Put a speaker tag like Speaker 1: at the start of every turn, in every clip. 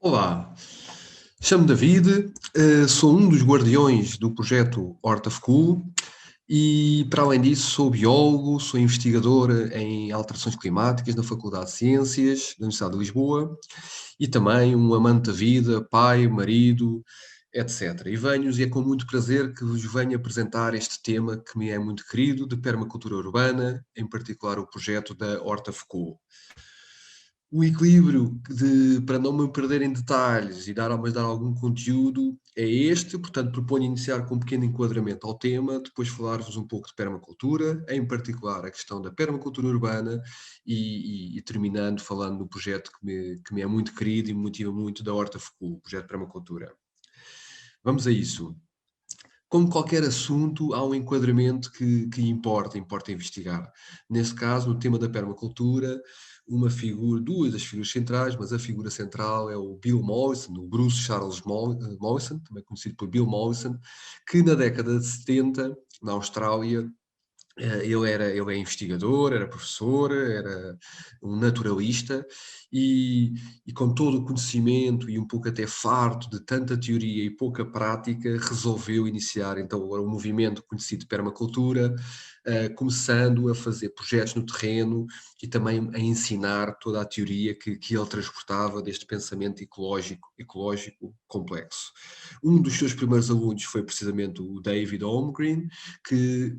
Speaker 1: Olá, chamo-me David, sou um dos guardiões do projeto Horta School e, para além disso, sou biólogo, sou investigador em alterações climáticas na Faculdade de Ciências da Universidade de Lisboa e também um amante da vida, pai, marido, etc. E venho-vos, e é com muito prazer que vos venho apresentar este tema que me é muito querido, de permacultura urbana, em particular o projeto da Horta School. O equilíbrio para não me perder em detalhes e mas dar algum conteúdo é este, portanto proponho iniciar com um pequeno enquadramento ao tema, depois falar-vos um pouco de permacultura, em particular a questão da permacultura urbana e terminando falando no projeto que me é muito querido e me motiva muito da Horta Focul, o projeto de permacultura. Vamos a isso. Como qualquer assunto, há um enquadramento que importa investigar. Neste caso, no tema da permacultura, duas das figuras centrais, mas a figura central é o Bill Mollison, o Bruce Charles Mollison, também conhecido por Bill Mollison, que na década de 70, na Austrália, ele é investigador, era professor, era um naturalista e com todo o conhecimento e um pouco até farto de tanta teoria e pouca prática, resolveu iniciar então agora um movimento conhecido de permacultura, começando a fazer projetos no terreno e também a ensinar toda a teoria que ele transportava deste pensamento ecológico complexo. Um dos seus primeiros alunos foi precisamente o David Holmgren, que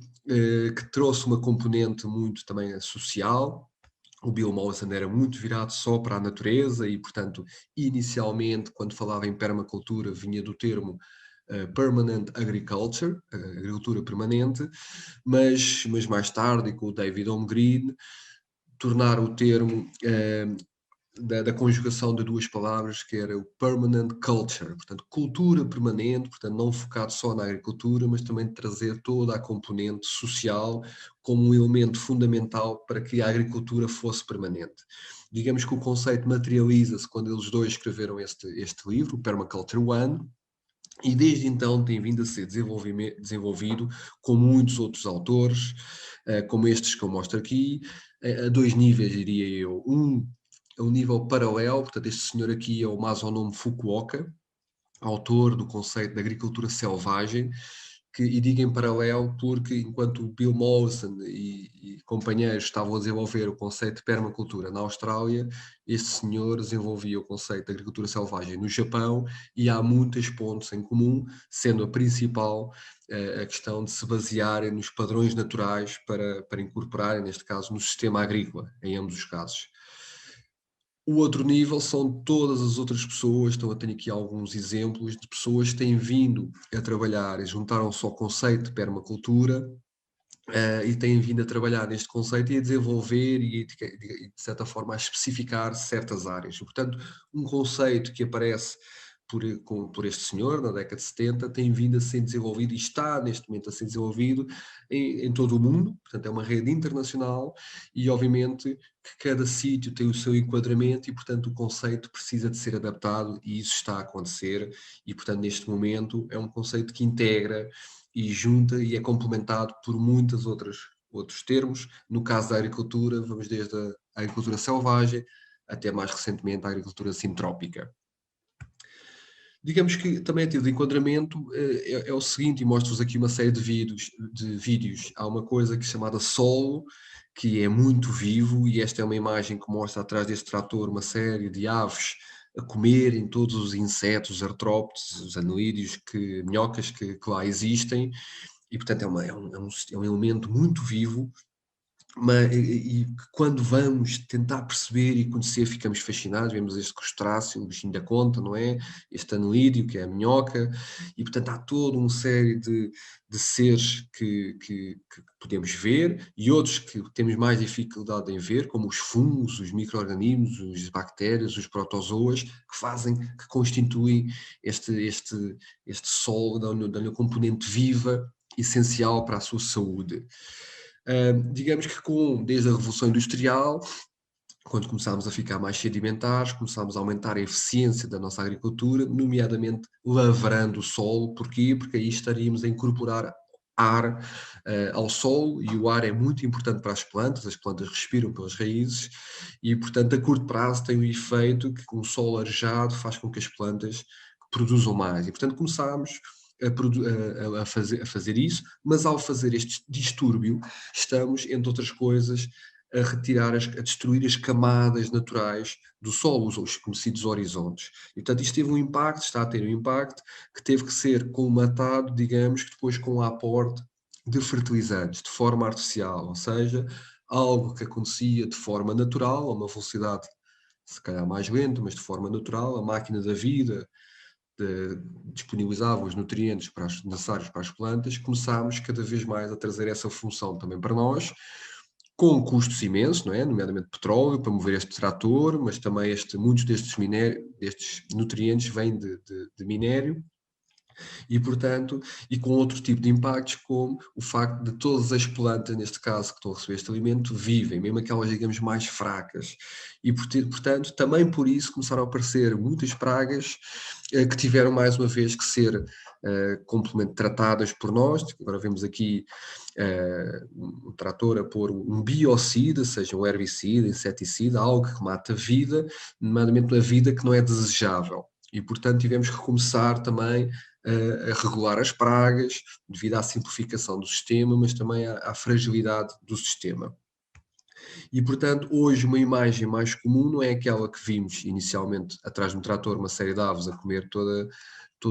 Speaker 1: trouxe uma componente muito também social. O Bill Mollison era muito virado só para a natureza e, portanto, inicialmente, quando falava em permacultura, vinha do termo Permanent Agriculture, agricultura permanente, mas mais tarde, com o David Holmgren, tornar o termo da conjugação de duas palavras, que era o permanent culture, portanto, cultura permanente, portanto, não focado só na agricultura, mas também trazer toda a componente social como um elemento fundamental para que a agricultura fosse permanente. Digamos que o conceito materializa-se quando eles dois escreveram este livro, o Permaculture One, e desde então tem vindo a ser desenvolvido com muitos outros autores, como estes que eu mostro aqui, a dois níveis, diria eu. A um nível paralelo, portanto, este senhor aqui é o Masanobu Fukuoka, autor do conceito de agricultura selvagem, e digo em paralelo porque enquanto o Bill Mollison e companheiros estavam a desenvolver o conceito de permacultura na Austrália, este senhor desenvolvia o conceito de agricultura selvagem no Japão, e há muitas pontes em comum, sendo a principal a questão de se basearem nos padrões naturais para incorporarem, neste caso, no sistema agrícola, em ambos os casos. O outro nível são todas as outras pessoas, então eu tenho aqui alguns exemplos de pessoas que têm vindo a trabalhar e juntaram-se ao conceito de permacultura e têm vindo a trabalhar neste conceito e a desenvolver de certa forma, a especificar certas áreas. E, portanto, um conceito que aparece por este senhor, na década de 70, tem vindo a ser desenvolvido e está neste momento a ser desenvolvido em todo o mundo, portanto é uma rede internacional e obviamente que cada sítio tem o seu enquadramento e, portanto, o conceito precisa de ser adaptado e isso está a acontecer e, portanto, neste momento é um conceito que integra e junta e é complementado por muitos outros termos. No caso da agricultura, vamos desde a agricultura selvagem até mais recentemente a agricultura sintrópica. Digamos que também a título de enquadramento é o seguinte, e mostro-vos aqui uma série de vídeos. Há uma coisa que é chamada solo, que é muito vivo, e esta é uma imagem que mostra atrás deste trator uma série de aves a comerem todos os insetos, os artrópodes, os anelídeos, minhocas que lá existem, e portanto é um elemento muito vivo, e quando vamos tentar perceber e conhecer, ficamos fascinados, vemos este crustáceo, o bichinho da conta, não é? Este anelídeo, que é a minhoca, e portanto há toda uma série de seres que podemos ver, e outros que temos mais dificuldade em ver, como os fungos, os micro-organismos, as bactérias, os protozoas, que constituem este solo, dão-lhe a componente viva, essencial para a sua saúde. Digamos que desde a Revolução Industrial, quando começámos a ficar mais sedimentares, começámos a aumentar a eficiência da nossa agricultura, nomeadamente lavrando o solo. Porquê? Porque aí estaríamos a incorporar ar ao solo, e o ar é muito importante para as plantas respiram pelas raízes, e portanto a curto prazo tem o efeito que um solo arejado faz com que as plantas produzam mais, e portanto começámos a fazer isso, mas ao fazer este distúrbio, estamos, entre outras coisas, a destruir as camadas naturais do solo, os conhecidos horizontes. E, portanto, isto teve um impacto, está a ter um impacto, que teve que ser colmatado, digamos, que depois com o aporte de fertilizantes, de forma artificial, ou seja, algo que acontecia de forma natural, a uma velocidade se calhar mais lenta, mas de forma natural, a máquina da vida disponibilizava os nutrientes necessários para as plantas, começámos cada vez mais a trazer essa função também para nós, com custos imensos, não é? Nomeadamente petróleo, para mover este trator, mas também muitos destes nutrientes vêm de minério, e, portanto, e com outro tipo de impactos, como o facto de todas as plantas, neste caso, que estão a receber este alimento, vivem, mesmo aquelas, digamos, mais fracas. E, portanto, também por isso começaram a aparecer muitas pragas que tiveram, mais uma vez, que ser completamente tratadas por nós. Agora vemos aqui um trator a pôr um biocida, seja um herbicida, inseticida, algo que mata a vida, nomeadamente a vida que não é desejável. E, portanto, tivemos que começar também a regular as pragas, devido à simplificação do sistema, mas também à fragilidade do sistema. E, portanto, hoje uma imagem mais comum não é aquela que vimos inicialmente atrás de um trator, uma série de aves a comer toda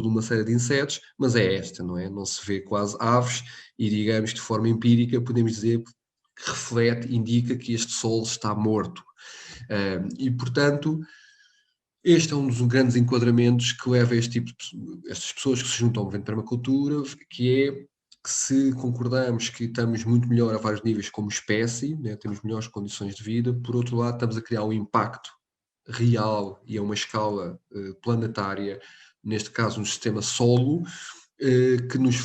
Speaker 1: uma série de insetos, mas é esta, não é? Não se vê quase aves, e digamos que de forma empírica podemos dizer que reflete, indica que este solo está morto. E, portanto, este é um dos grandes enquadramentos que leva a estas pessoas que se juntam ao movimento de permacultura, que é que, se concordamos que estamos muito melhor a vários níveis como espécie, né, temos melhores condições de vida, por outro lado estamos a criar um impacto real e a uma escala planetária, neste caso no sistema solo, que nos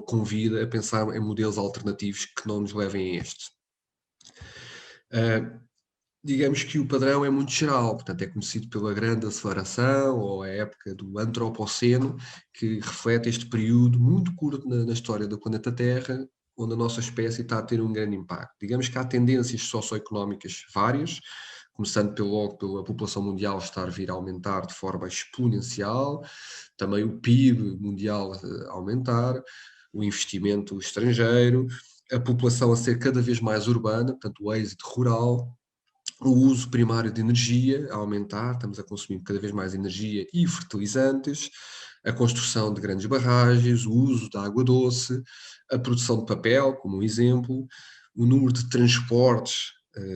Speaker 1: convida a pensar em modelos alternativos que não nos levem a este. Digamos que o padrão é muito geral, portanto é conhecido pela grande aceleração, ou a época do antropoceno, que reflete este período muito curto na história do planeta Terra, onde a nossa espécie está a ter um grande impacto. Digamos que há tendências socioeconómicas várias, começando logo pela população mundial estar a vir a aumentar de forma exponencial, também o PIB mundial a aumentar, o investimento estrangeiro, a população a ser cada vez mais urbana, portanto o êxito rural, o uso primário de energia a aumentar, estamos a consumir cada vez mais energia e fertilizantes, a construção de grandes barragens, o uso de água doce, a produção de papel, como um exemplo, o número de transportes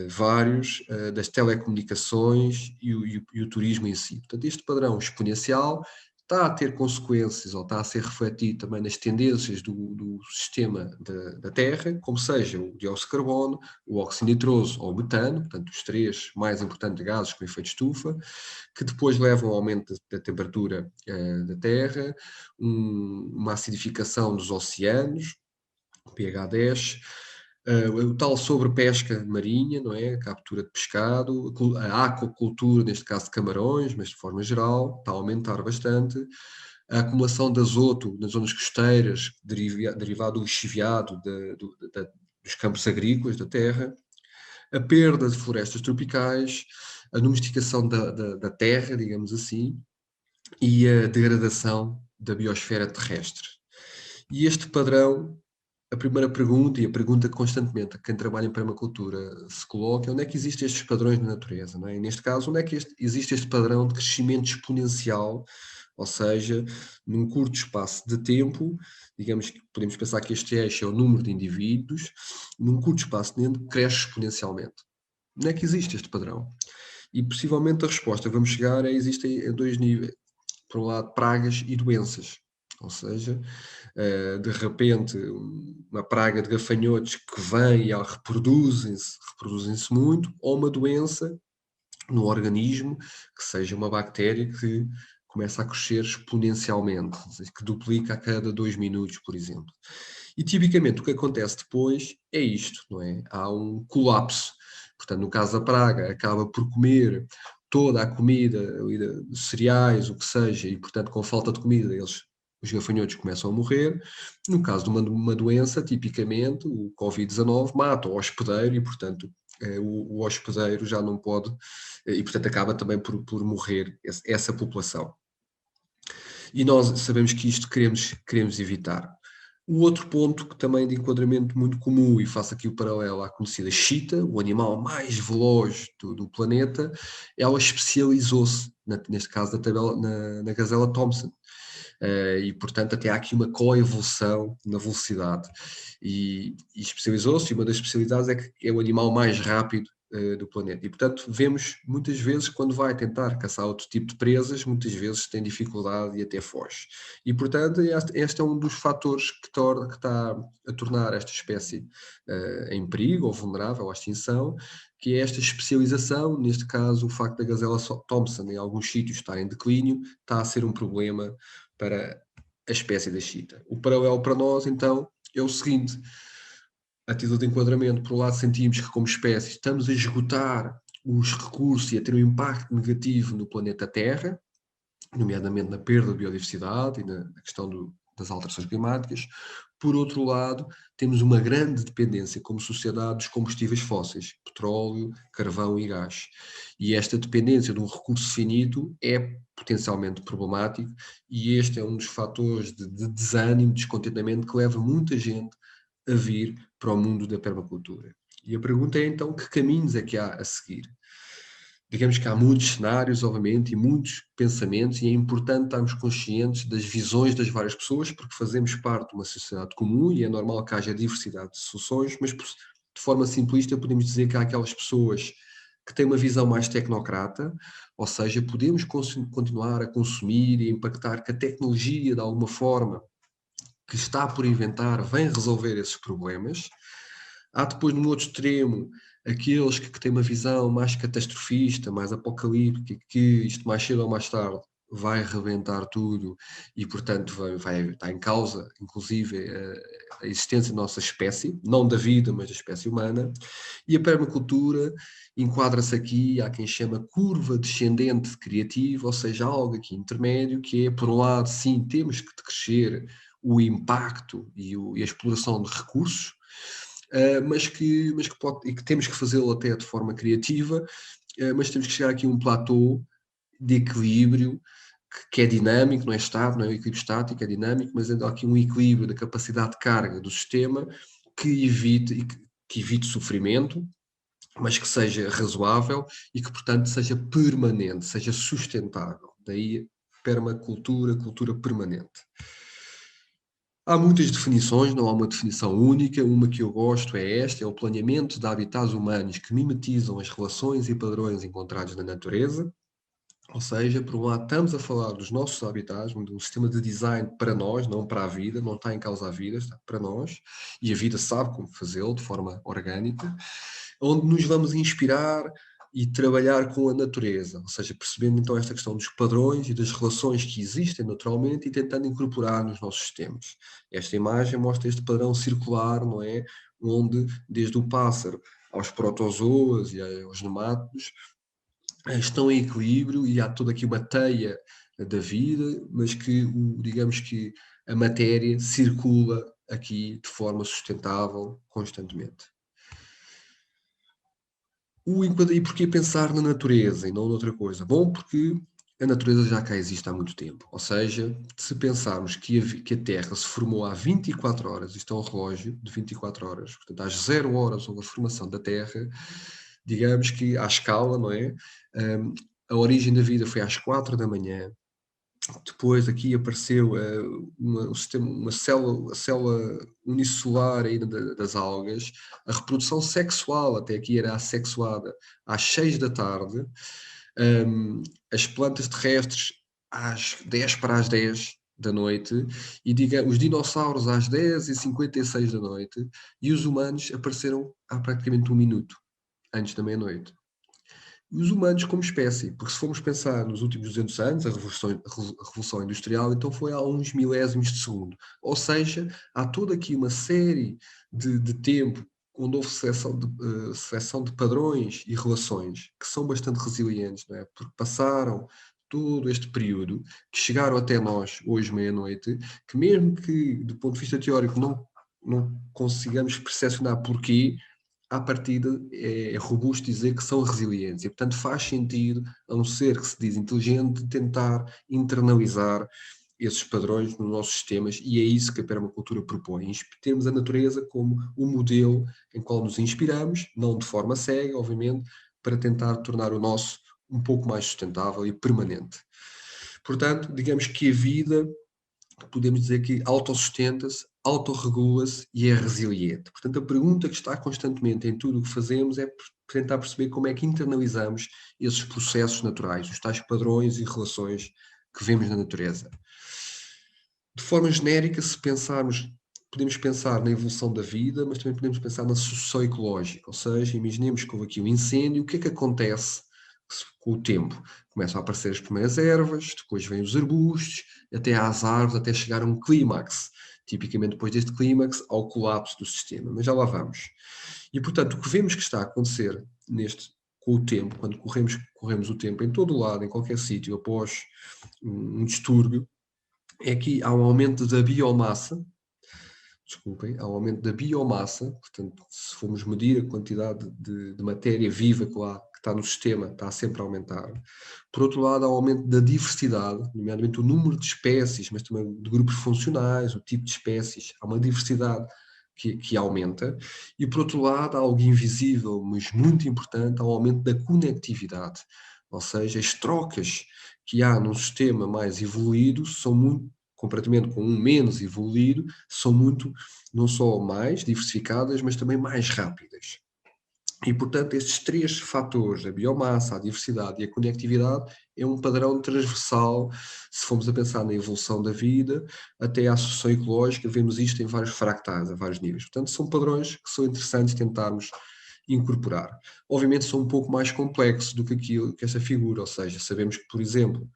Speaker 1: vários, das telecomunicações e o turismo em si. Portanto, este padrão exponencial está a ter consequências, ou está a ser refletido também nas tendências do sistema da Terra, como seja o dióxido de carbono, o óxido nitroso ou o metano, portanto os três mais importantes gases com efeito de estufa, que depois levam ao aumento da temperatura da Terra, uma acidificação dos oceanos, pH 10, o tal sobrepesca marinha, não é? A captura de pescado, a aquacultura, neste caso de camarões, mas de forma geral, está a aumentar bastante. A acumulação de azoto nas zonas costeiras, derivado do lixiviado dos campos agrícolas da terra, a perda de florestas tropicais, a domesticação da terra, digamos assim, e a degradação da biosfera terrestre. E este padrão, a primeira pergunta, e a pergunta que constantemente quem trabalha em permacultura se coloca, é onde é que existem estes padrões na natureza, não é? E neste caso, onde é que existe este padrão de crescimento exponencial, ou seja, num curto espaço de tempo, digamos que podemos pensar que este eixo é o número de indivíduos, num curto espaço de tempo cresce exponencialmente. Onde é que existe este padrão? E possivelmente a resposta vamos chegar existem dois níveis. Por um lado, pragas e doenças. Ou seja, de repente, uma praga de gafanhotos que vem e reproduzem-se muito, ou uma doença no organismo, que seja uma bactéria que começa a crescer exponencialmente, ou seja, que duplica a cada 2 minutos, por exemplo. E tipicamente o que acontece depois é isto, não é? Há um colapso. Portanto, no caso da praga, acaba por comer toda a comida, cereais, o que seja, e portanto com falta de comida eles os gafanhotos começam a morrer. No caso de uma doença, tipicamente, o Covid-19 mata o hospedeiro e, portanto, o hospedeiro já não pode, e, portanto, acaba também por morrer essa população. E nós sabemos que isto queremos evitar. O outro ponto que também de enquadramento muito comum, e faço aqui o paralelo à conhecida cheetah, o animal mais veloz do planeta, ela especializou-se, neste caso na gazela Thompson. E, portanto, até há aqui uma coevolução na velocidade. E especializou-se, e uma das especialidades é que é o animal mais rápido do planeta. E, portanto, vemos muitas vezes, quando vai tentar caçar outro tipo de presas, muitas vezes tem dificuldade e até foge. E, portanto, este é um dos fatores que está a tornar esta espécie em perigo ou vulnerável à extinção, que é esta especialização. Neste caso, o facto da gazela Thompson em alguns sítios estar em declínio está a ser um problema para a espécie da cheetah. O paralelo para nós, então, é o seguinte: a título de enquadramento, por um lado, sentimos que, como espécie, estamos a esgotar os recursos e a ter um impacto negativo no planeta Terra, nomeadamente na perda de biodiversidade e na questão das alterações climáticas. Por outro lado, temos uma grande dependência como sociedade dos combustíveis fósseis, petróleo, carvão e gás. E esta dependência de um recurso finito é potencialmente problemático, e este é um dos fatores de desânimo, descontentamento, que leva muita gente a vir para o mundo da permacultura. E a pergunta é, então, que caminhos é que há a seguir? Digamos que há muitos cenários, obviamente, e muitos pensamentos, e é importante estarmos conscientes das visões das várias pessoas, porque fazemos parte de uma sociedade comum e é normal que haja diversidade de soluções, mas de forma simplista podemos dizer que há aquelas pessoas que têm uma visão mais tecnocrata, ou seja, podemos continuar a consumir e impactar que a tecnologia, de alguma forma, que está por inventar, vem resolver esses problemas. Há depois, no outro extremo, aqueles que têm uma visão mais catastrofista, mais apocalíptica, que isto mais cedo ou mais tarde vai rebentar tudo e, portanto, vai estar em causa, inclusive, a existência da nossa espécie, não da vida, mas da espécie humana. E a permacultura enquadra-se aqui, há quem chama curva descendente criativa, ou seja, algo aqui intermédio, que é, por um lado, sim, temos que crescer o impacto e a exploração de recursos, mas que temos que fazê-lo até de forma criativa, mas temos que chegar aqui a um platô de equilíbrio que é dinâmico, não é estável, não é um equilíbrio estático, é dinâmico, mas é aqui um equilíbrio da capacidade de carga do sistema que evite sofrimento, mas que seja razoável e que, portanto, seja permanente, seja sustentável. Daí permacultura, cultura permanente. Há muitas definições, não há uma definição única. Uma que eu gosto é esta: é o planeamento de habitats humanos que mimetizam as relações e padrões encontrados na natureza. Ou seja, por um lado, estamos a falar dos nossos habitats, de um sistema de design para nós, não para a vida, não está em causa a vida, está para nós, e a vida sabe como fazê-lo de forma orgânica, onde nos vamos inspirar e trabalhar com a natureza, ou seja, percebendo então esta questão dos padrões e das relações que existem naturalmente e tentando incorporar nos nossos sistemas. Esta imagem mostra este padrão circular, não é? Onde, desde o pássaro aos protozoas e aos nemátodos, estão em equilíbrio e há toda aqui uma teia da vida, mas que, digamos que a matéria circula aqui de forma sustentável constantemente. E porquê pensar na natureza e não noutra coisa? Bom, porque a natureza já cá existe há muito tempo. Ou seja, se pensarmos que a Terra se formou há 24 horas, isto é um relógio de 24 horas, portanto, às 0 horas houve a formação da Terra, digamos que à escala, não é? A origem da vida foi às 4 da manhã. Depois aqui apareceu uma célula unicelular ainda das algas. A reprodução sexual até aqui era assexuada às 6 da tarde. As plantas terrestres às 10 para as 10 da noite, e os dinossauros às 10h56 da noite, e os humanos apareceram há praticamente 1 minuto antes da meia-noite. E os humanos como espécie, porque se formos pensar nos últimos 200 anos, a Revolução Industrial, então foi há uns milésimos de segundo. Ou seja, há toda aqui uma série de tempo onde houve seleção de padrões e relações que são bastante resilientes, não é? Porque passaram todo este período, que chegaram até nós hoje meia-noite, que mesmo que do ponto de vista teórico não consigamos percepcionar porquê, à partida é robusto dizer que são resilientes. E, portanto, faz sentido a um ser que se diz inteligente tentar internalizar esses padrões nos nossos sistemas, e é isso que a permacultura propõe. Termos a natureza como o modelo em qual nos inspiramos, não de forma cega, obviamente, para tentar tornar o nosso um pouco mais sustentável e permanente. Portanto, digamos que a vida, podemos dizer que autossustenta-se, autorregula-se e é resiliente. Portanto, a pergunta que está constantemente em tudo o que fazemos é tentar perceber como é que internalizamos esses processos naturais, os tais padrões e relações que vemos na natureza. De forma genérica, se pensarmos, podemos pensar na evolução da vida, mas também podemos pensar na sucessão ecológica, ou seja, imaginemos que houve aqui um incêndio, o que é que acontece com o tempo? Começam a aparecer as primeiras ervas, depois vêm os arbustos, até às árvores, até chegar a um clímax. Tipicamente depois deste clímax, ao colapso do sistema, mas já lá vamos. E, portanto, o que vemos que está a acontecer com o tempo, quando corremos o tempo em todo o lado, em qualquer sítio, após um distúrbio, é que há um aumento da biomassa, há um aumento da biomassa, portanto, se formos medir a quantidade de matéria viva que está no sistema, está sempre a aumentar. Por outro lado, há um aumento da diversidade, nomeadamente o número de espécies, mas também de grupos funcionais, o tipo de espécies, há uma diversidade que aumenta. E, por outro lado, há algo invisível, mas muito importante, há um aumento da conectividade, ou seja, as trocas que há num sistema mais evoluído são muito, comparativamente com um menos evoluído, são muito, não só mais diversificadas, mas também mais rápidas. E, portanto, estes três fatores, a biomassa, a diversidade e a conectividade, é um padrão transversal, se formos a pensar na evolução da vida, até à sucessão ecológica, vemos isto em vários fractais, a vários níveis. Portanto, são padrões que são interessantes tentarmos incorporar. Obviamente são um pouco mais complexos do que essa figura, ou seja, sabemos que, por exemplo,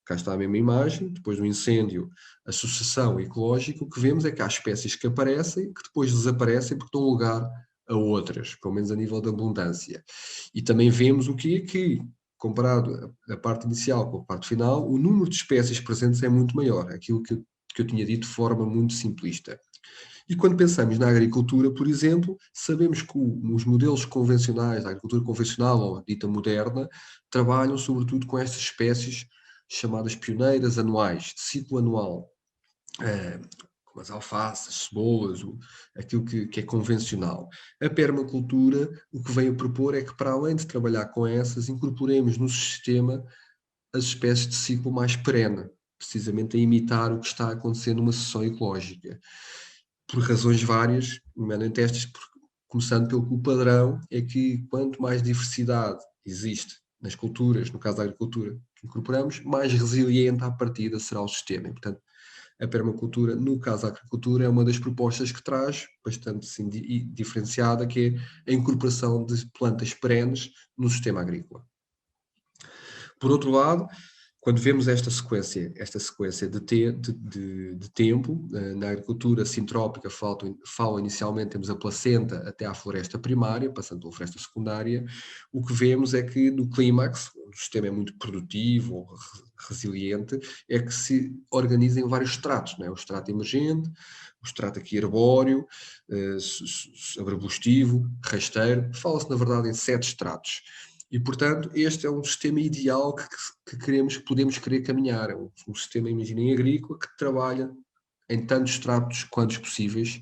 Speaker 1: cá está a mesma imagem, depois do incêndio, a sucessão ecológica, o que vemos é que há espécies que aparecem, que depois desaparecem porque dão lugar a outras, pelo menos a nível de abundância. E também vemos o que é que, comparado a parte inicial com a parte final, o número de espécies presentes é muito maior, aquilo que eu tinha dito de forma muito simplista. E quando pensamos na agricultura, por exemplo, sabemos que os modelos convencionais, a agricultura convencional ou dita moderna, trabalham sobretudo com estas espécies chamadas pioneiras anuais, de ciclo anual, como as alfaces, cebolas, aquilo que é convencional. A permacultura, o que vem a propor é que, para além de trabalhar com essas, incorporemos no sistema as espécies de ciclo mais perene, precisamente a imitar o que está a acontecer numa sucessão ecológica. Por razões várias, nomeadamente estas, começando pelo que o padrão é que quanto mais diversidade existe nas culturas, no caso da agricultura, que incorporamos, mais resiliente à partida será o sistema. E, portanto, a permacultura, no caso da agricultura, é uma das propostas que traz, bastante assim, diferenciada, que é a incorporação de plantas perenes no sistema agrícola. Por outro lado, quando vemos esta sequência de tempo, na agricultura sintrópica falam inicialmente, temos a placenta até à floresta primária, passando pela floresta secundária, o que vemos é que no clímax, o sistema é muito produtivo, ou resiliente, é que se organiza em vários estratos, não é? O estrato emergente, o estrato aqui arbóreo, arbustivo, rasteiro, fala-se na verdade em 7 estratos. E, portanto, este é um sistema ideal que podemos querer caminhar. É um sistema, imaginem, agrícola que trabalha em tantos estratos quantos possíveis,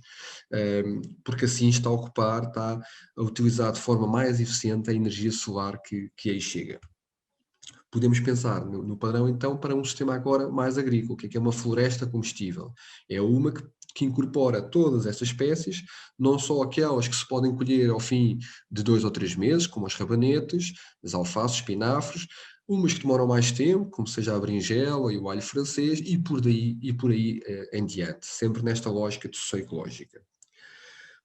Speaker 1: porque assim está a utilizar de forma mais eficiente a energia solar que aí chega. Podemos pensar no padrão, então, para um sistema agora mais agrícola, que é uma floresta comestível. É uma que incorpora todas estas espécies, não só aquelas que se podem colher ao fim de 2 ou 3 meses, como as rabanetes, as alfaces, espinafres, umas que demoram mais tempo, como seja a berinjela e o alho francês, e por aí em diante, sempre nesta lógica de sucessão ecológica.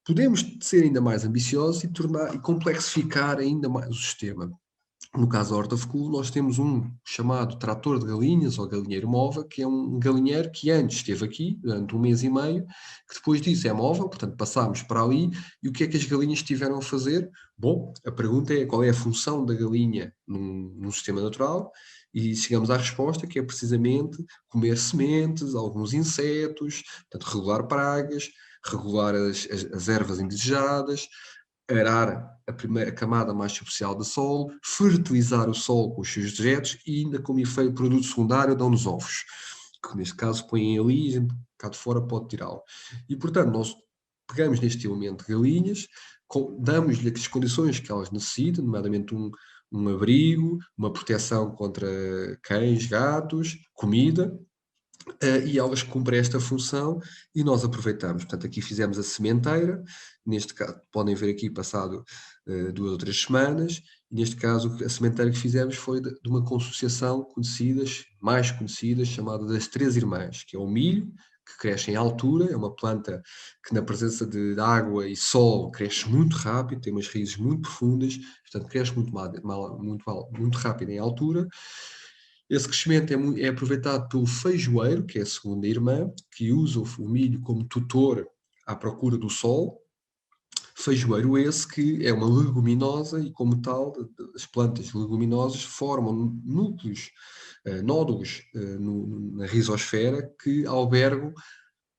Speaker 1: Podemos ser ainda mais ambiciosos e complexificar ainda mais o sistema. No caso da horta-food, nós temos um chamado trator de galinhas ou galinheiro móvel, que é um galinheiro que antes esteve aqui durante 1 mês e meio, que depois disso é móvel, portanto passámos para ali, e o que é que as galinhas estiveram a fazer? Bom, a pergunta é qual é a função da galinha num sistema natural, E chegamos à resposta que é precisamente comer sementes, alguns insetos, portanto, regular pragas, regular as ervas indesejadas, arar a primeira camada mais superficial do solo, fertilizar o solo com os seus dejetos e ainda como efeito produto secundário dão-nos ovos, que neste caso põem ali e a gente cá de fora pode tirá-lo. E portanto nós pegamos neste elemento de galinhas, damos-lhe as condições que elas necessitam, nomeadamente um abrigo, uma proteção contra cães, gatos, comida, e elas cumprem esta função e nós aproveitamos. Portanto, aqui fizemos a sementeira, neste caso, podem ver aqui passado 2 ou 3 semanas, e neste caso a sementeira que fizemos foi de uma consociação mais conhecidas, chamada das Três Irmãs, que é o milho, que cresce em altura, é uma planta que na presença de água e sol cresce muito rápido, tem umas raízes muito profundas, portanto cresce muito rápido em altura. Esse crescimento é aproveitado pelo feijoeiro, que é a segunda irmã, que usa o milho como tutor à procura do sol. Feijoeiro esse que é uma leguminosa e, como tal, as plantas leguminosas formam núcleos, nódulos na rizosfera que albergam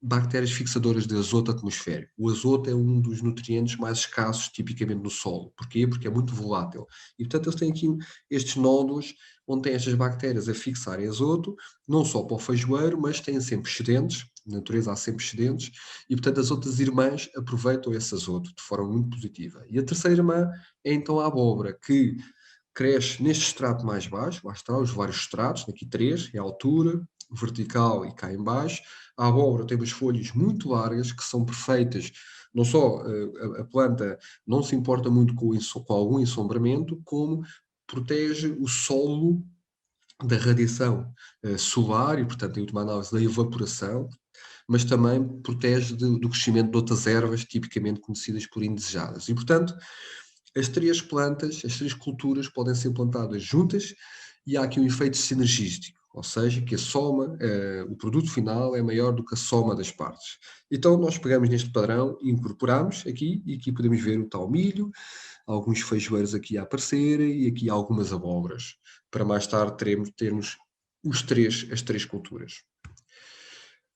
Speaker 1: bactérias fixadoras de azoto atmosférico. O azoto é um dos nutrientes mais escassos, tipicamente, no solo. Porquê? Porque é muito volátil. E, portanto, eles têm aqui estes nódulos onde têm estas bactérias a fixarem azoto, não só para o feijoeiro, mas têm sempre excedentes. Na natureza há sempre excedentes. E, portanto, as outras irmãs aproveitam esse azoto de forma muito positiva. E a terceira irmã é, então, a abóbora, que cresce neste estrato mais baixo, lá está, os vários estratos, aqui 3, é a altura, vertical e cá em baixo. A abóbora tem umas folhas muito largas que são perfeitas, não só a planta não se importa muito com algum ensombramento, como protege o solo da radiação solar e, portanto, em última análise, da evaporação, mas também protege do crescimento de outras ervas tipicamente conhecidas por indesejadas. E, portanto, as 3 plantas, as 3 culturas podem ser plantadas juntas e há aqui um efeito sinergístico, ou seja, que a soma, o produto final é maior do que a soma das partes. Então nós pegamos neste padrão e incorporamos aqui, e aqui podemos ver o tal milho, alguns feijoeiros aqui a aparecerem e aqui algumas abóboras, para mais tarde termos as 3 culturas.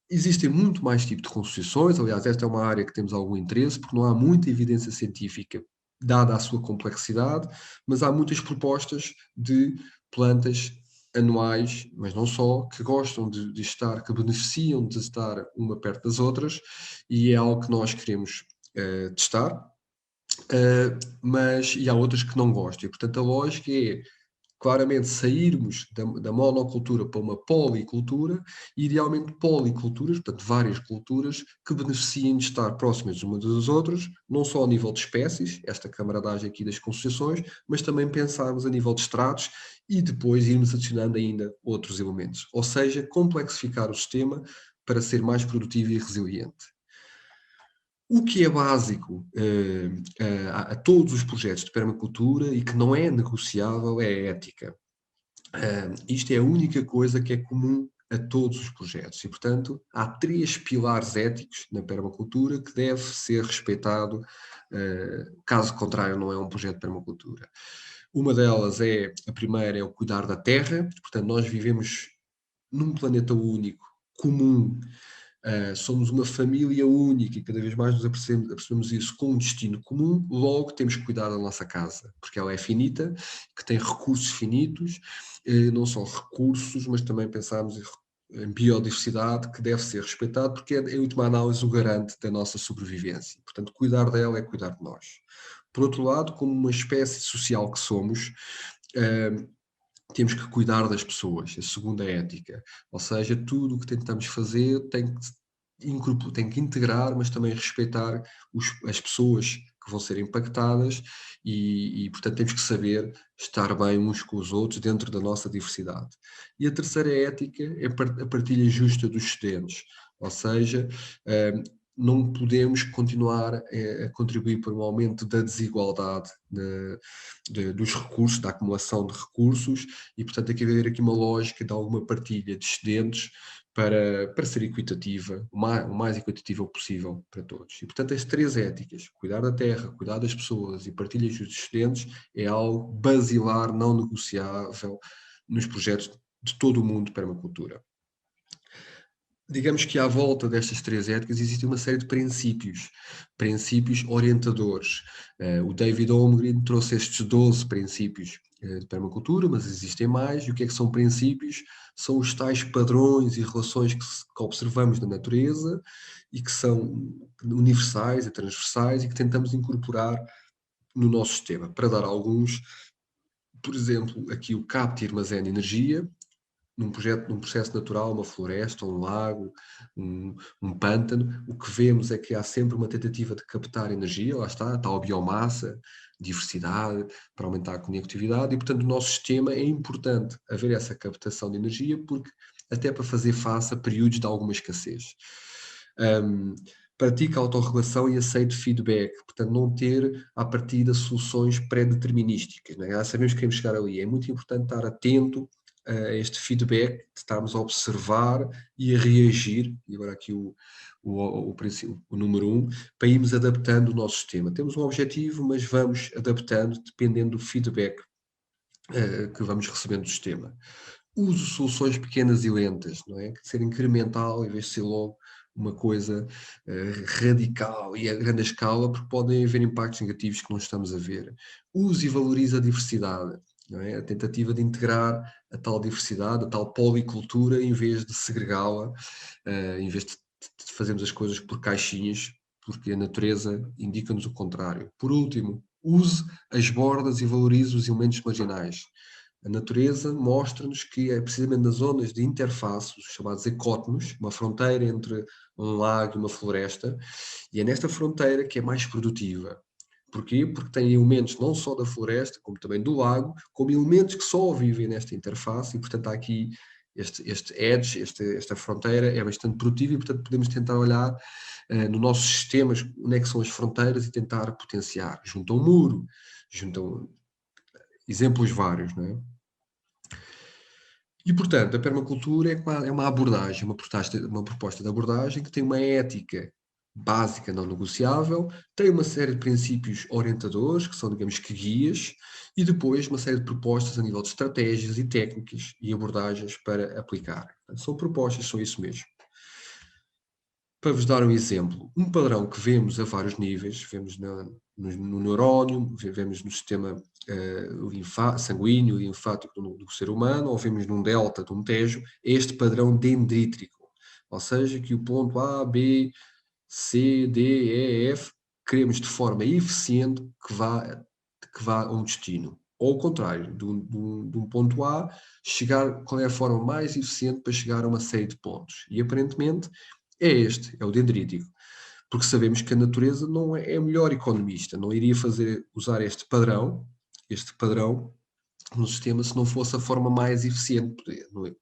Speaker 1: Existem muito mais tipos de consociações, aliás, esta é uma área que temos algum interesse, porque não há muita evidência científica dada a sua complexidade, mas há muitas propostas de plantas anuais, mas não só, que gostam de estar, que beneficiam de estar uma perto das outras, e é algo que nós queremos testar, e há outras que não gostam, e portanto a lógica é claramente sairmos da monocultura para uma policultura, e idealmente policulturas, portanto várias culturas, que beneficiem de estar próximas umas das outras, não só ao nível de espécies, esta camaradagem aqui das consociações, mas também pensarmos a nível de estratos e depois irmos adicionando ainda outros elementos. Ou seja, complexificar o sistema para ser mais produtivo e resiliente. O que é básico a todos os projetos de permacultura e que não é negociável é a ética. Isto é a única coisa que é comum a todos os projetos e, portanto, há 3 pilares éticos na permacultura que deve ser respeitado, caso contrário não é um projeto de permacultura. Uma delas a primeira é o cuidar da terra, portanto nós vivemos num planeta único, comum, somos uma família única e cada vez mais nos apercebemos isso com um destino comum, logo temos que cuidar da nossa casa, porque ela é finita, que tem recursos finitos, não só recursos, mas também pensamos em biodiversidade, que deve ser respeitado, porque é, em última análise, o garante da nossa sobrevivência. Portanto, cuidar dela é cuidar de nós. Por outro lado, como uma espécie social que somos, temos que cuidar das pessoas, a segunda ética. Ou seja, tudo o que tentamos fazer tem que integrar, mas também respeitar as pessoas que vão ser impactadas portanto, temos que saber estar bem uns com os outros dentro da nossa diversidade. E a terceira ética é a partilha justa dos excedentes, ou seja, não podemos continuar a contribuir para um aumento da desigualdade dos recursos, da acumulação de recursos, e portanto tem que haver aqui uma lógica de alguma partilha de excedentes para ser equitativa, o mais equitativa possível para todos. E portanto as 3 éticas, cuidar da terra, cuidar das pessoas e partilha dos excedentes, é algo basilar, não negociável nos projetos de todo o mundo de permacultura. Digamos que à volta destas 3 éticas existe uma série de princípios orientadores. O David Holmgren trouxe estes 12 princípios de permacultura, mas existem mais. E o que é que são princípios? São os tais padrões e relações que observamos na natureza e que são universais e transversais e que tentamos incorporar no nosso sistema. Para dar alguns, por exemplo, aqui o capta e armazena energia, num processo natural, uma floresta, um lago, um pântano, o que vemos é que há sempre uma tentativa de captar energia, lá está, a tal biomassa, diversidade, para aumentar a conectividade, e portanto o nosso sistema é importante haver essa captação de energia, porque até para fazer face a períodos de alguma escassez. Pratica autorregulação e aceite feedback, portanto não ter à partida soluções pré-determinísticas, não é? Já sabemos que queremos chegar ali, é muito importante estar atento a este feedback, de estarmos a observar e a reagir, e agora aqui o número 1, para irmos adaptando o nosso sistema. Temos um objetivo, mas vamos adaptando dependendo do feedback que vamos recebendo do sistema. Uso soluções pequenas e lentas, não é? Que ser incremental em vez de ser logo uma coisa radical e a grande escala, porque podem haver impactos negativos que não estamos a ver. Use e valorize a diversidade. Não é? A tentativa de integrar a tal diversidade, a tal policultura, em vez de segregá-la, em vez de fazermos as coisas por caixinhas, porque a natureza indica-nos o contrário. Por último, use as bordas e valorize os elementos marginais. A natureza mostra-nos que é precisamente nas zonas de interface, os chamados ecótonos, uma fronteira entre um lago e uma floresta, e é nesta fronteira que é mais produtiva. Porquê? Porque tem elementos não só da floresta, como também do lago, como elementos que só vivem nesta interface, e portanto há aqui este edge, esta fronteira é bastante produtiva, e portanto podemos tentar olhar no nossos sistemas onde é que são as fronteiras e tentar potenciar. Junto a um muro, junto a exemplos vários, não é? E, portanto, a permacultura é uma abordagem, uma proposta de abordagem que tem uma ética básica não negociável, tem uma série de princípios orientadores, que são, digamos, que guias, e depois uma série de propostas a nível de estratégias e técnicas e abordagens para aplicar. Portanto, são propostas, são isso mesmo. Para vos dar um exemplo, um padrão que vemos a vários níveis, vemos no neurónio, vemos no sistema sanguíneo e linfático do ser humano, ou vemos num delta de um tejo, é este padrão dendrítrico. Ou seja, que o ponto A, B, C, D, E, F, queremos de forma eficiente que vá a um destino. Ou ao contrário, de um ponto A, qual é a forma mais eficiente para chegar a uma série de pontos. E aparentemente é o dendrítico. Porque sabemos que a natureza não é a melhor economista, não iria usar este padrão no sistema se não fosse a forma mais eficiente.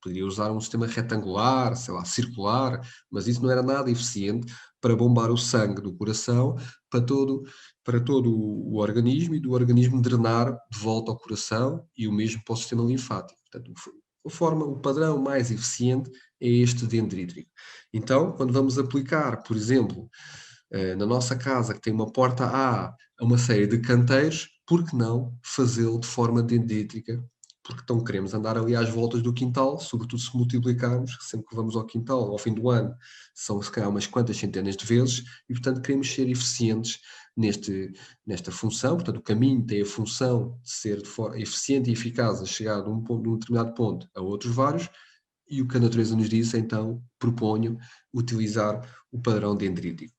Speaker 1: Poderia usar um sistema retangular, sei lá, circular, mas isso não era nada eficiente para bombar o sangue do coração para todo o organismo, e do organismo drenar de volta ao coração, e o mesmo para o sistema linfático. Portanto, o padrão mais eficiente é este dendrítico. Então, quando vamos aplicar, por exemplo, na nossa casa, que tem uma porta A uma série de canteiros, por que não fazê-lo de forma dendrítica? Porque então queremos andar ali às voltas do quintal, sobretudo se multiplicarmos, sempre que vamos ao quintal, ao fim do ano, são se calhar umas quantas centenas de vezes, e portanto queremos ser eficientes nesta função. Portanto, o caminho tem a função de ser de forma eficiente e eficaz a chegar de um determinado ponto a outros vários, e o que a natureza nos diz, então, proponho utilizar o padrão dendrítico.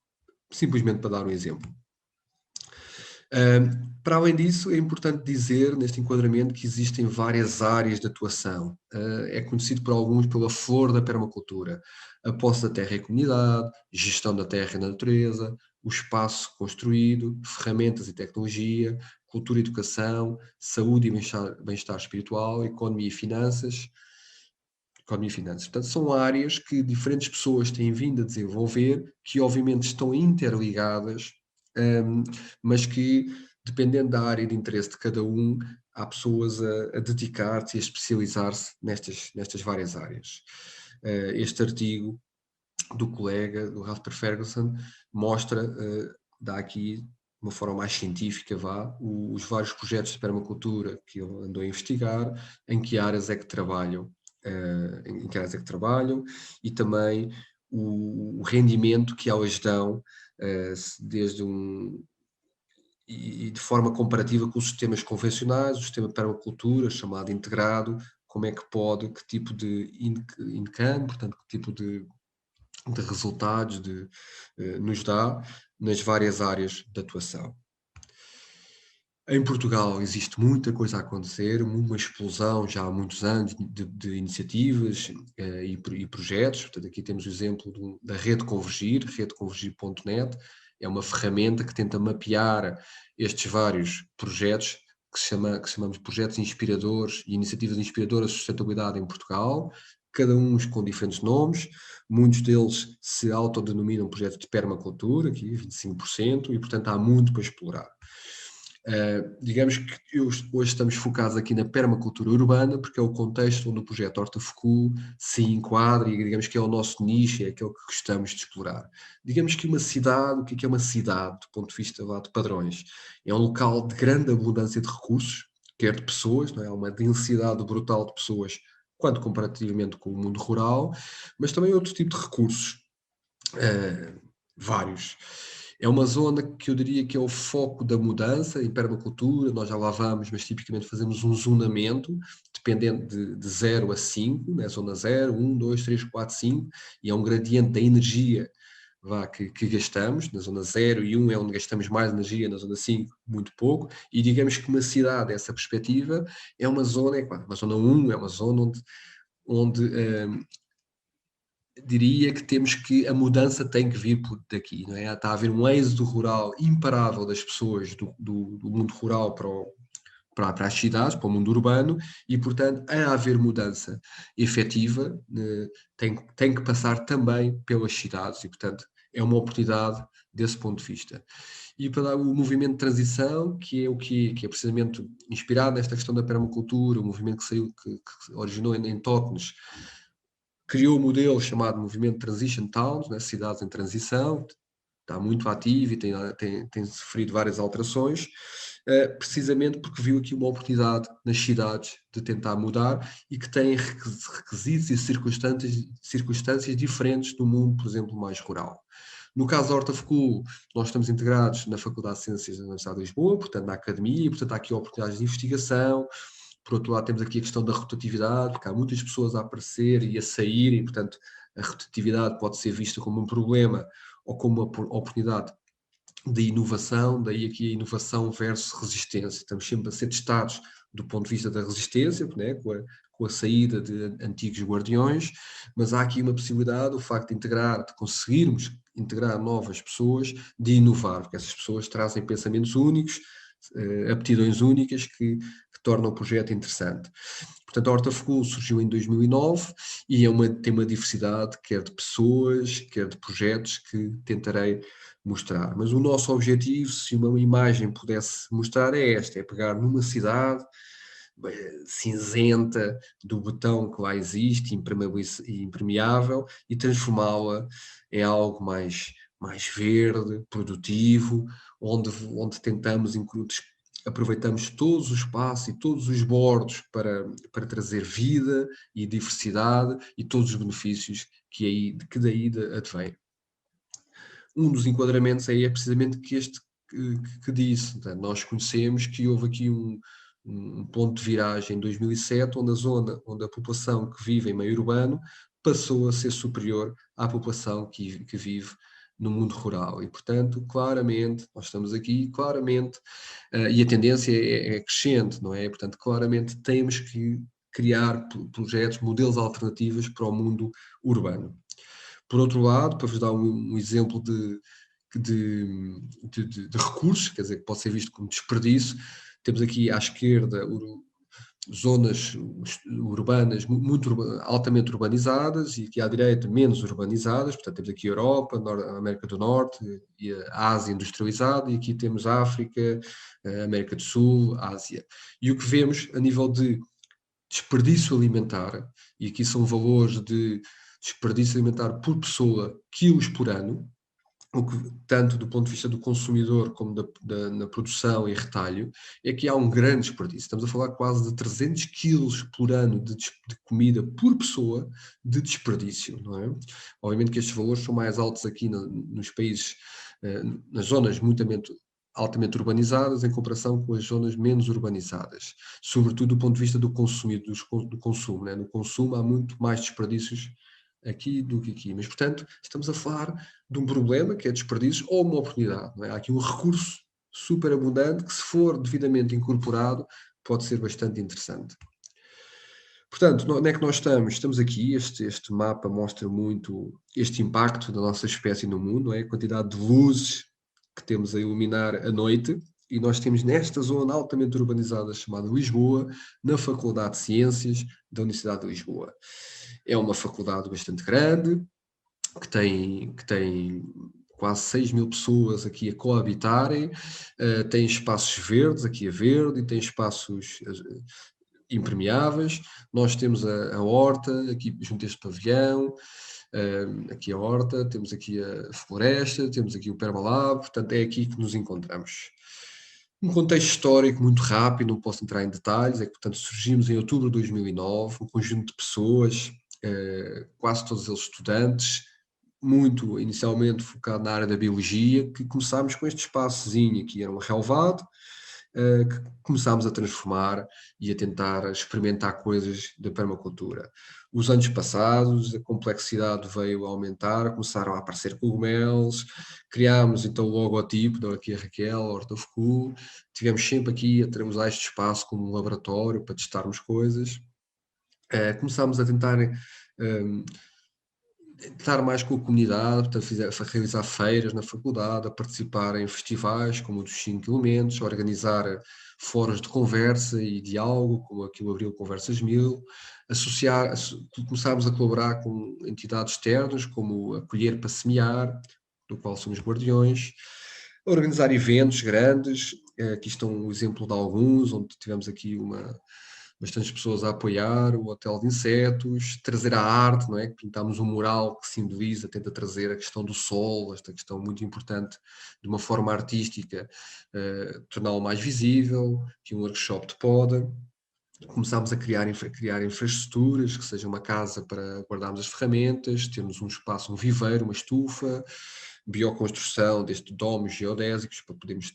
Speaker 1: Simplesmente para dar um exemplo. Para além disso, é importante dizer, neste enquadramento, que existem várias áreas de atuação. É conhecido por alguns pela flor da permacultura: a posse da terra e comunidade, gestão da terra e da natureza, o espaço construído, ferramentas e tecnologia, cultura e educação, saúde e bem-estar espiritual, economia e finanças. Portanto, são áreas que diferentes pessoas têm vindo a desenvolver, que obviamente estão interligadas, mas que, dependendo da área de interesse de cada um, há pessoas a dedicar-se e a especializar-se nestas várias áreas. Este artigo do colega, do Ralph Ferguson, dá aqui uma forma mais científica, os vários projetos de permacultura que ele andou a investigar, em que áreas é que trabalham, e também o rendimento que elas dão, desde e de forma comparativa com os sistemas convencionais, o sistema de permacultura, chamado integrado, como é que pode, que tipo de income, portanto, que tipo de resultados nos dá nas várias áreas de atuação. Em Portugal existe muita coisa a acontecer, uma explosão já há muitos anos de iniciativas e projetos. Portanto, aqui temos o exemplo da Rede Convergir, redeconvergir.net, é uma ferramenta que tenta mapear estes vários projetos que chamamos de projetos inspiradores e iniciativas inspiradoras de sustentabilidade em Portugal, cada um com diferentes nomes. Muitos deles se autodenominam projetos de permacultura, aqui 25%, e portanto há muito para explorar. Digamos que hoje estamos focados aqui na permacultura urbana, porque é o contexto onde o projeto Horta Fecul se enquadra e digamos que é o nosso nicho, é aquele que gostamos de explorar. Digamos que uma cidade, o que é uma cidade do ponto de vista de padrões? É um local de grande abundância de recursos, quer de pessoas, não é? Há uma densidade brutal de pessoas quando comparativamente com o mundo rural, mas também outro tipo de recursos, vários. É uma zona que eu diria que é o foco da mudança em permacultura, nós já lá vamos, mas tipicamente fazemos um zonamento, dependendo de 0 a 5, né? Zona 0, 1, 2, 3, 4, 5, e é um gradiente da energia que gastamos. Na zona 0 e 1 é onde gastamos mais energia, na zona 5 muito pouco, e digamos que uma cidade, essa perspectiva, é uma zona, uma zona 1 é uma zona onde diria que temos que a mudança tem que vir daqui, não é? Está a haver um êxodo rural imparável das pessoas do mundo rural para as cidades, para o mundo urbano, e portanto a haver mudança efetiva tem que passar também pelas cidades, e portanto é uma oportunidade desse ponto de vista. E para dar o movimento de transição, que é precisamente inspirado nesta questão da permacultura, o movimento que originou em Totnes, criou um modelo chamado Movimento Transition Towns, né, cidades em transição, está muito ativo e tem sofrido várias alterações, precisamente porque viu aqui uma oportunidade nas cidades de tentar mudar e que tem requisitos e circunstâncias diferentes do mundo, por exemplo, mais rural. No caso da Horta Fecul, nós estamos integrados na Faculdade de Ciências da Universidade de Lisboa, portanto na academia, e portanto há aqui oportunidades de investigação. Por outro lado, temos aqui a questão da rotatividade, porque há muitas pessoas a aparecer e a sair, e, portanto, a rotatividade pode ser vista como um problema ou como uma oportunidade de inovação, daí aqui a inovação versus resistência. Estamos sempre a ser testados do ponto de vista da resistência, né, com a saída de antigos guardiões, mas há aqui uma possibilidade, o facto de conseguirmos integrar novas pessoas, de inovar, porque essas pessoas trazem pensamentos únicos, aptidões únicas que torna o projeto interessante. Portanto, a Horta Fecul surgiu em 2009 e tem uma diversidade, quer de pessoas, quer de projetos, que tentarei mostrar. Mas o nosso objetivo, se uma imagem pudesse mostrar, é esta: é pegar numa cidade cinzenta do betão que lá existe, impermeável, e transformá-la em algo mais verde, produtivo, onde aproveitamos todos os espaços e todos os bordos para trazer vida e diversidade e todos os benefícios que daí advém. Um dos enquadramentos aí é precisamente que disse. Então, nós conhecemos que houve aqui um ponto de viragem em 2007, onde a zona onde a população que vive em meio urbano passou a ser superior à população que vive no mundo rural. E, portanto, claramente, nós estamos aqui, claramente, e a tendência é crescente, não é? Portanto, claramente temos que criar projetos, modelos alternativos para o mundo urbano. Por outro lado, para vos dar um exemplo de recursos, quer dizer, que pode ser visto como desperdício, temos aqui à esquerda zonas urbanas altamente urbanizadas, e aqui à direita menos urbanizadas. Portanto, temos aqui a Europa, a América do Norte e a Ásia industrializada, e aqui temos a África, a América do Sul, a Ásia. E o que vemos a nível de desperdício alimentar, e aqui são valores de desperdício alimentar por pessoa, quilos por ano, tanto do ponto de vista do consumidor como na produção e retalho, é que há um grande desperdício. Estamos a falar quase de 300 quilos por ano de comida por pessoa de desperdício, não é? Obviamente que estes valores são mais altos aqui nos países, nas zonas altamente urbanizadas em comparação com as zonas menos urbanizadas, sobretudo do ponto de vista do consumo. Né? No consumo há muito mais desperdícios aqui do que aqui. Mas, portanto, estamos a falar de um problema que é desperdício ou uma oportunidade. Não é? Há aqui um recurso super abundante que, se for devidamente incorporado, pode ser bastante interessante. Portanto, onde é que nós estamos? Estamos aqui, este mapa mostra muito este impacto da nossa espécie no mundo, não é? A quantidade de luzes que temos a iluminar a noite, e nós temos nesta zona altamente urbanizada chamada Lisboa, na Faculdade de Ciências da Universidade de Lisboa. É uma faculdade bastante grande, que tem quase 6.000 pessoas aqui a coabitarem, tem espaços verdes aqui a verde, e tem espaços impermeáveis. Nós temos a horta aqui junto a este pavilhão, aqui a horta, temos aqui a floresta, temos aqui o Permalab, portanto é aqui que nos encontramos. Um contexto histórico muito rápido, não posso entrar em detalhes, é que, portanto, surgimos em outubro de 2009, um conjunto de pessoas, quase todos eles estudantes, muito inicialmente focado na área da biologia, que começámos com este espaçozinho aqui, era um relvado, que começámos a transformar e a tentar experimentar coisas da permacultura. Os anos passados, a complexidade veio a aumentar, começaram a aparecer cogumelos, criámos então o logotipo, da aqui a Raquel, a Horta of Cool, tivemos sempre aqui a termos este espaço como um laboratório para testarmos coisas. Começámos a tentar estar mais com a comunidade, portanto, a realizar feiras na faculdade, a participar em festivais como o dos 5 Elementos, a organizar fóruns de conversa e diálogo, como aqui o Abril Conversas 1000, começámos a colaborar com entidades externas, como a Colher para Semear, do qual somos guardiões, a organizar eventos grandes, aqui estão um exemplo de alguns, onde tivemos aqui bastantes pessoas a apoiar, o Hotel de Insetos, trazer a arte, não é? Que pintámos um mural que simboliza, tenta trazer a questão do sol, esta questão muito importante, de uma forma artística, torná-lo mais visível, que um workshop de poda. Começámos a criar infraestruturas, que seja uma casa para guardarmos as ferramentas, temos um espaço, um viveiro, uma estufa, bioconstrução destes domos geodésicos para podermos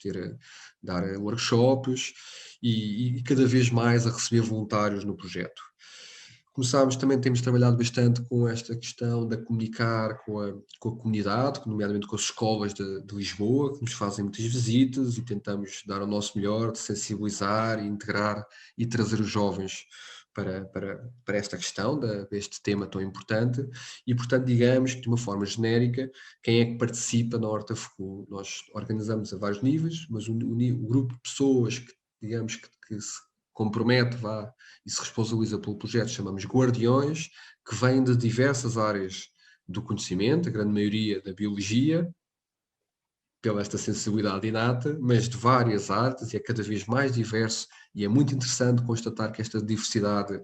Speaker 1: dar workshops e cada vez mais a receber voluntários no projeto. Também temos trabalhado bastante com esta questão de comunicar com a comunidade, nomeadamente com as escolas de Lisboa, que nos fazem muitas visitas, e tentamos dar o nosso melhor de sensibilizar e integrar e trazer os jovens para esta questão, deste tema tão importante. E, portanto, digamos que, de uma forma genérica, quem é que participa na Horta Focul? Nós organizamos a vários níveis, mas o grupo de pessoas que, digamos, que se compromete e se responsabiliza pelo projeto, chamamos guardiões, que vêm de diversas áreas do conhecimento, a grande maioria da biologia, pela esta sensibilidade inata, mas de várias artes, e é cada vez mais diverso, e é muito interessante constatar que esta diversidade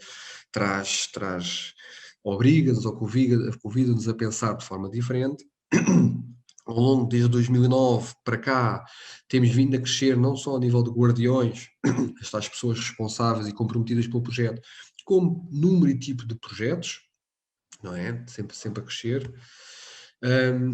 Speaker 1: obriga-nos ou convida-nos a pensar de forma diferente. Ao longo, desde 2009 para cá, temos vindo a crescer não só a nível de guardiões, estas pessoas responsáveis e comprometidas pelo projeto, como número e tipo de projetos, não é? Sempre a crescer.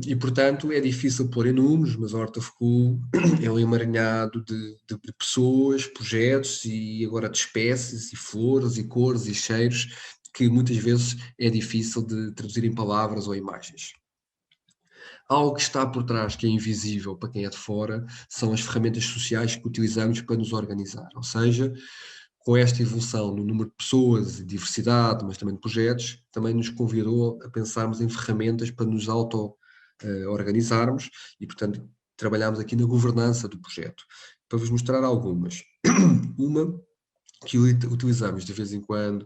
Speaker 1: E, portanto, é difícil pôr em números, mas a Horta Focul é um emaranhado de pessoas, projetos e agora de espécies e flores e cores e cheiros que muitas vezes é difícil de traduzir em palavras ou imagens. Algo que está por trás, que é invisível para quem é de fora, são as ferramentas sociais que utilizamos para nos organizar. Ou seja, com esta evolução no número de pessoas e diversidade, mas também de projetos, também nos convidou a pensarmos em ferramentas para nos auto-organizarmos e, portanto, trabalhámos aqui na governança do projeto. Para vos mostrar algumas. Uma que utilizamos de vez em quando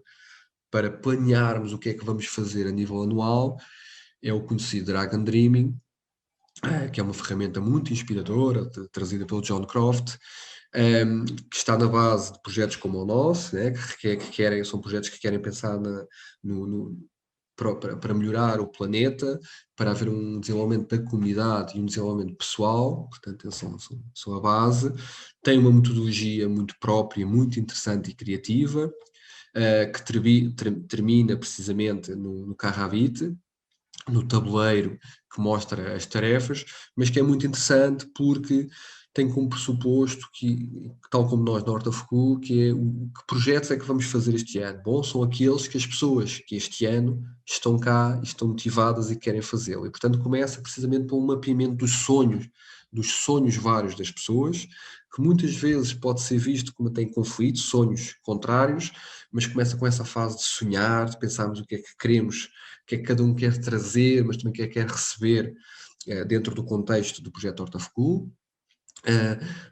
Speaker 1: para planearmos o que é que vamos fazer a nível anual é o conhecido Dragon Dreaming, que é uma ferramenta muito inspiradora, trazida pelo John Croft, que está na base de projetos como o nosso, né, são projetos que querem pensar para melhorar o planeta, para haver um desenvolvimento da comunidade e um desenvolvimento pessoal, portanto, eles são a base. Tem uma metodologia muito própria, muito interessante e criativa, que termina precisamente no Kahoot, no tabuleiro que mostra as tarefas, mas que é muito interessante porque tem como pressuposto que, tal como nós na Horta School, que é que projetos é que vamos fazer este ano? Bom, são aqueles que as pessoas que este ano estão cá, estão motivadas e querem fazê-lo. E, portanto, começa precisamente por um mapeamento dos sonhos vários das pessoas, que muitas vezes pode ser visto como tem conflitos, sonhos contrários, mas começa com essa fase de sonhar, de pensarmos o que é que queremos, o que é que cada um quer trazer, mas também o que é que quer receber dentro do contexto do projeto Horta School.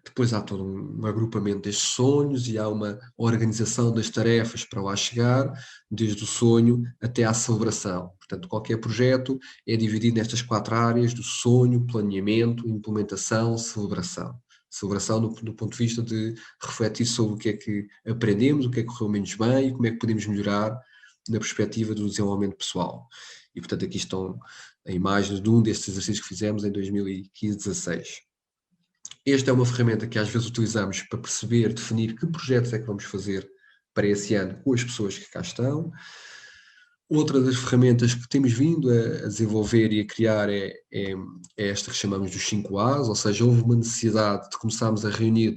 Speaker 1: Depois há todo um agrupamento destes sonhos e há uma organização das tarefas para lá chegar, desde o sonho até à celebração. Portanto, qualquer projeto é dividido nestas 4 áreas do sonho, planeamento, implementação, celebração. Celebração do ponto de vista de refletir sobre o que é que aprendemos, o que é que correu menos bem e como é que podemos melhorar na perspectiva do desenvolvimento pessoal. E, portanto, aqui estão a imagem de um destes exercícios que fizemos em 2015-16. Esta é uma ferramenta que às vezes utilizamos para perceber, definir que projetos é que vamos fazer para esse ano com as pessoas que cá estão. Outra das ferramentas que temos vindo a desenvolver e a criar é esta que chamamos dos 5 A's, ou seja, houve uma necessidade de começarmos a reunir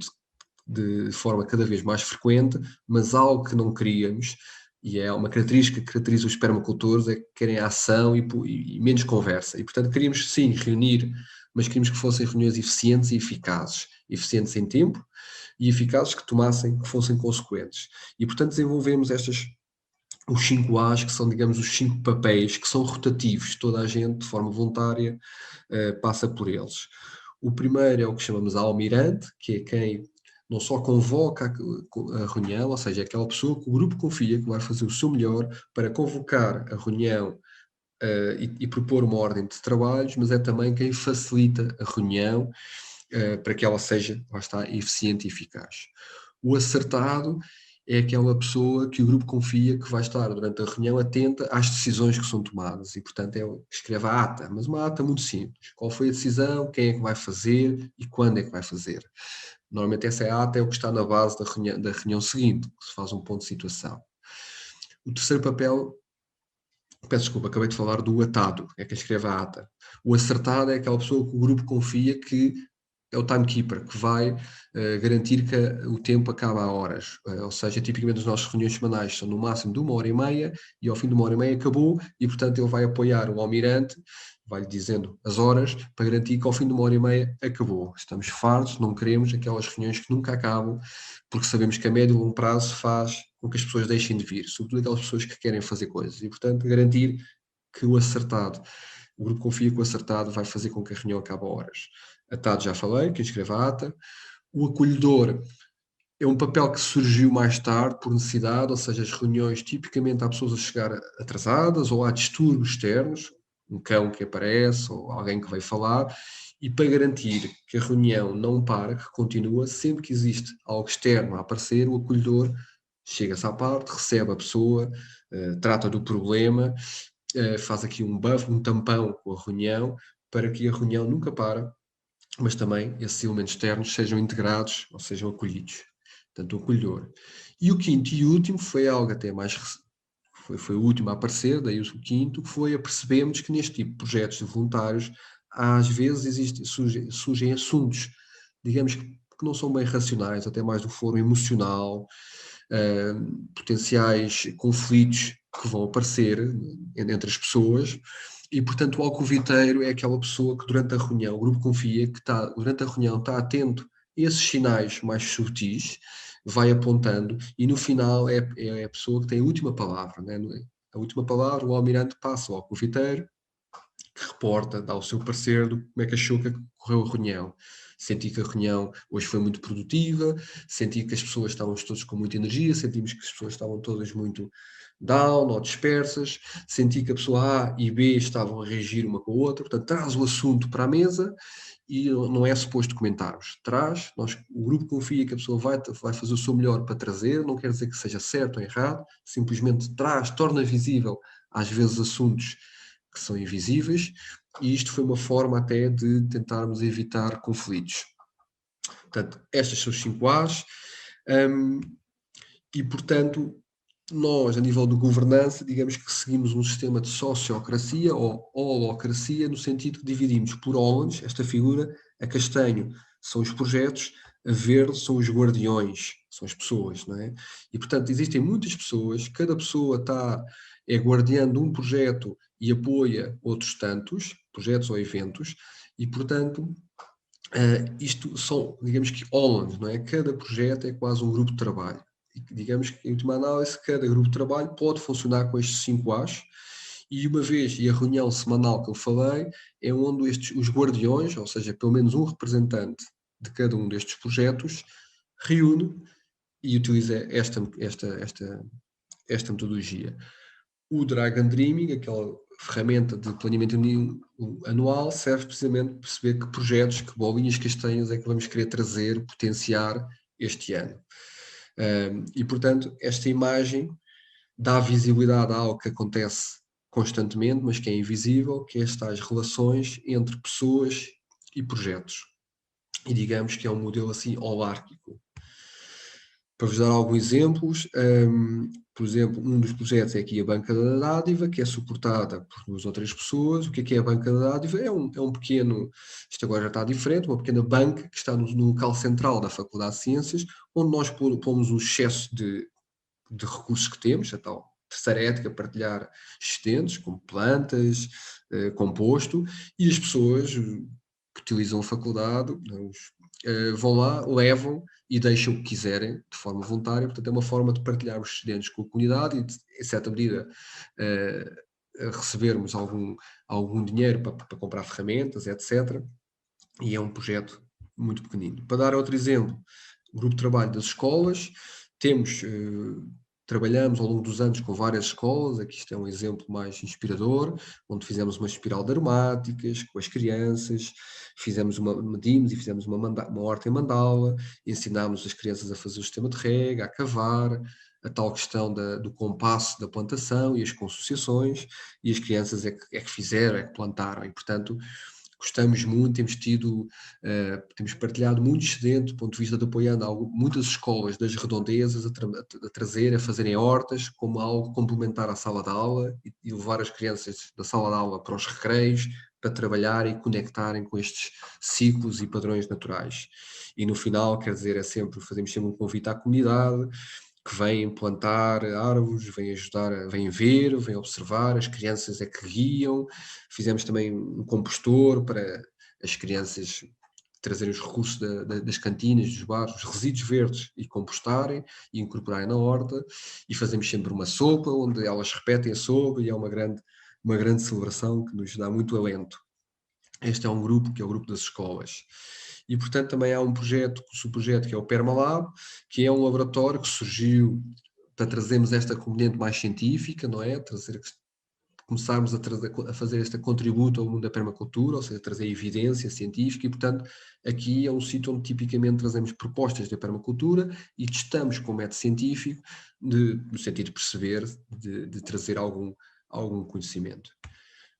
Speaker 1: de forma cada vez mais frequente, mas algo que não queríamos, e é uma característica que caracteriza os permacultores, é que querem ação e menos conversa. E, portanto, queríamos sim reunir, mas queríamos que fossem reuniões eficientes e eficazes. Eficientes em tempo e eficazes que fossem consequentes. E, portanto, desenvolvemos os 5 A's, que são, digamos, os 5 papéis, que são rotativos. Toda a gente, de forma voluntária, passa por eles. O primeiro é o que chamamos de almirante, que é quem não só convoca a reunião, ou seja, é aquela pessoa que o grupo confia que vai fazer o seu melhor para convocar a reunião e propor uma ordem de trabalhos, mas é também quem facilita a reunião para que ela seja, lá está, eficiente e eficaz. O acertado é aquela pessoa que o grupo confia que vai estar durante a reunião atenta às decisões que são tomadas e, portanto, escreve a ata, mas uma ata muito simples. Qual foi a decisão, quem é que vai fazer e quando é que vai fazer. Normalmente essa ata é o que está na base da reunião seguinte, que se faz um ponto de situação. O terceiro papel, peço desculpa, acabei de falar do atado, é quem escreve a ata. O acertado é aquela pessoa que o grupo confia que é o timekeeper, que vai garantir que o tempo acaba a horas. Ou seja, tipicamente as nossas reuniões semanais são no máximo de 1h30 e ao fim de 1h30 acabou e, portanto, ele vai apoiar o almirante, vai-lhe dizendo as horas para garantir que ao fim de 1h30 acabou. Estamos fartos, não queremos aquelas reuniões que nunca acabam, porque sabemos que a médio e longo prazo faz com que as pessoas deixem de vir, sobretudo aquelas pessoas que querem fazer coisas. E, portanto, garantir que o grupo confia que o acertado vai fazer com que a reunião acabe a horas. Atado já falei, quem escreve a ata. O acolhedor é um papel que surgiu mais tarde por necessidade, ou seja, as reuniões tipicamente há pessoas a chegar atrasadas ou há distúrbios externos, um cão que aparece ou alguém que vai falar, e para garantir que a reunião não para, que continua, sempre que existe algo externo a aparecer, o acolhedor chega-se à parte, recebe a pessoa, trata do problema, faz aqui um buffer, um tampão com a reunião, para que a reunião nunca pare, mas também esses elementos externos sejam integrados ou sejam acolhidos. Portanto, o acolhedor. E o quinto e último foi algo até mais foi o último a aparecer, daí o quinto, que foi percebemos que neste tipo de projetos de voluntários às vezes surgem assuntos, digamos que não são bem racionais, até mais do foro emocional, potenciais conflitos que vão aparecer entre as pessoas. E, portanto, o alcoviteiro é aquela pessoa que durante a reunião, o grupo confia que durante a reunião está atento a esses sinais mais sutis, vai apontando e no final é a pessoa que tem a última palavra. Né? A última palavra, o almirante passa ao alcoviteiro, que reporta, dá o seu parecer do como é que achou que correu a reunião. Senti que a reunião hoje foi muito produtiva, senti que as pessoas estavam todas com muita energia, sentimos que as pessoas estavam todas muito down ou dispersas, senti que a pessoa A e B estavam a reagir uma com a outra, portanto traz o assunto para a mesa e não é suposto comentarmos. O grupo confia que a pessoa vai fazer o seu melhor para trazer, não quer dizer que seja certo ou errado, simplesmente torna visível às vezes assuntos que são invisíveis, e isto foi uma forma até de tentarmos evitar conflitos. Portanto, estas são os 5 As, e portanto, nós, a nível de governança, digamos que seguimos um sistema de sociocracia ou holocracia, no sentido que dividimos por holons, esta figura, a castanho são os projetos, a verde são os guardiões, são as pessoas, não é? E, portanto, existem muitas pessoas, cada pessoa é guardiã de um projeto e apoia outros tantos, projetos ou eventos, e, portanto, isto são, digamos que, holons, não é? Cada projeto é quase um grupo de trabalho. Digamos que, em última análise, cada grupo de trabalho pode funcionar com estes 5 As, e uma vez, e a reunião semanal que eu falei, é onde os guardiões, ou seja, pelo menos um representante de cada um destes projetos, reúne e utiliza esta metodologia. O Dragon Dreaming, aquela ferramenta de planeamento anual, serve precisamente para perceber que projetos, que bolinhas castanhas é que vamos querer trazer, potenciar este ano. E, portanto, esta imagem dá visibilidade a algo que acontece constantemente, mas que é invisível, que é estas relações entre pessoas e projetos. E digamos que é um modelo assim holárquico. Para vos dar alguns exemplos, por exemplo, um dos projetos é aqui a Banca da Dádiva, que é suportada por 2 ou 3 pessoas. O que é a Banca da Dádiva? É um pequeno, isto agora já está diferente, uma pequena banca que está no local central da Faculdade de Ciências, onde nós pomos o excesso de recursos que temos, a tal terceira ética, partilhar excedentes, como plantas, composto, e as pessoas que utilizam a faculdade vão lá, levam e deixam o que quiserem de forma voluntária. Portanto, é uma forma de partilhar os excedentes com a comunidade e, em certa medida, recebermos algum dinheiro para comprar ferramentas, etc. E é um projeto muito pequenino. Para dar outro exemplo, o grupo de trabalho das escolas, trabalhamos ao longo dos anos com várias escolas. Aqui isto é um exemplo mais inspirador, onde fizemos uma espiral de aromáticas com as crianças, medimos e fizemos uma horta em mandala, ensinámos as crianças a fazer o sistema de rega, a cavar, a tal questão do compasso da plantação e as consociações, e as crianças é que fizeram, é que plantaram, e portanto gostamos muito, temos partilhado muito excedente do ponto de vista de apoiando muitas escolas das redondezas a fazerem hortas como algo complementar à sala de aula, e levar as crianças da sala de aula para os recreios para trabalhar e conectarem com estes ciclos e padrões naturais. E no final, quer dizer, fazemos sempre um convite à comunidade que vêm plantar árvores, vêm ajudar, vêm ver, vêm observar, as crianças é que guiam. Fizemos também um compostor para as crianças trazerem os recursos das cantinas, dos bares, os resíduos verdes, e compostarem e incorporarem na horta, e fazemos sempre uma sopa, onde elas repetem a sopa, e é uma grande celebração que nos dá muito alento. Este é um grupo que é o grupo das escolas. E, portanto, também há um subprojeto que é o Permalab, que é um laboratório que surgiu para trazermos esta componente mais científica, não é? Começarmos a fazer este contributo ao mundo da permacultura, ou seja, trazer evidência científica, e, portanto, aqui é um sítio onde tipicamente trazemos propostas da permacultura e testamos com o método científico, no sentido de perceber, de trazer algum conhecimento.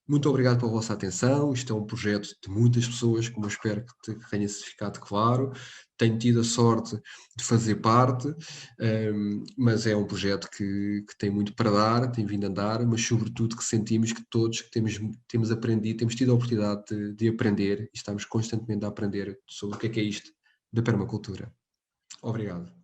Speaker 1: Muito obrigado pela vossa atenção. Isto é um projeto de muitas pessoas, como eu espero que tenha ficado claro. Tenho tido a sorte de fazer parte, mas é um projeto que tem muito para dar, tem vindo a andar, mas sobretudo que sentimos que todos que temos aprendido, temos tido a oportunidade de aprender, e estamos constantemente a aprender sobre o que é isto da permacultura. Obrigado.